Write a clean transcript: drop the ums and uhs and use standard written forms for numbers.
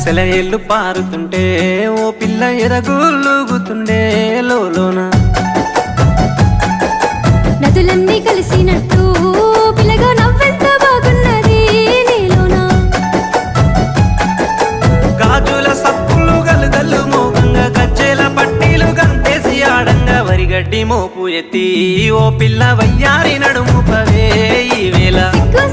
సెలయేళ్ళు పారుతుంటే ఓ పిల్ల ఎదగులుగుతుండే లోన నదులన్నీ కలిసినట్టు పిల్లగా నవ్వెంత బాగున్నది నీలోనా గాజుల సప్పులు గలుగల్లు మోగంగా గజ్జెల పట్టీలు గంతేసి ఆడంగా వరిగడ్డి మోపు ఎత్తి ఓ పిల్ల వయ్యారి నడుము పవే ఈ వేళ సిగ్గు